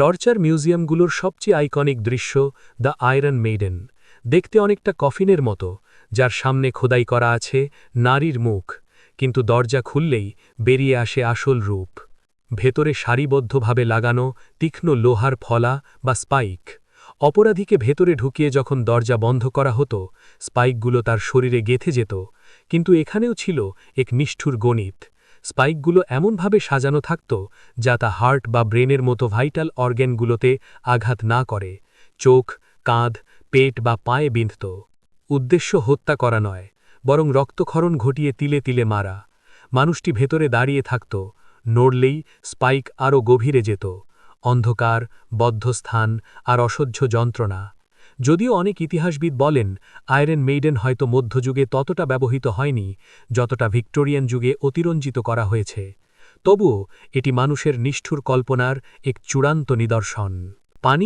Torture মিউজিয়ামগুলোর সবচেয়ে iconic দৃশ্য the iron maiden, দেখতে অনেকটা কফিনের মতো, যার সামনে খোদাই করা আছে নারীর মুখ, কিন্তু দরজা খুললেই বেরিয়ে আসে আসল রূপ। ভেতরে সারিবদ্ধভাবে লাগানো তীক্ষ্ণ লোহার ফলা বা স্পাইক। অপরাধীকে ভেতরে ঢুকিয়ে যখন দরজা বন্ধ করা হতো, স্পাইকগুলো তার শরীরে গেঁথে যেত। কিন্তু এখানেও ছিল এক নিষ্ঠুর গণিত। স্পাইকগুলো এমনভাবে সাজানো থাকত যা তা হার্ট বা ব্রেনের মতো ভাইটাল অর্গ্যানগুলোতে আঘাত না করে। চোখ, কাঁধ, পেট বা পায়ে বিঁধত। উদ্দেশ্য হত্যা করা নয়, বরং রক্তক্ষরণ ঘটিয়ে তিলে তিলে মারা। মানুষটি ভেতরে দাঁড়িয়ে থাকত, নড়লেই স্পাইক আরও গভীরে যেত। অন্ধকার, বদ্ধ স্থান আর অসহ্য যন্ত্রণা। যদিও অনেক ইতিহাসবিদ বলেন আয়রন মেইডেন হয়তো মধ্যযুগে ততটা ব্যবহৃত হয়নি যতটা ভিক্টোরিয়ান যুগে অতিরঞ্জিত করা হয়েছে, তবুও এটি মানুষের নিষ্ঠুর কল্পনার এক চূড়ান্ত নিদর্শন।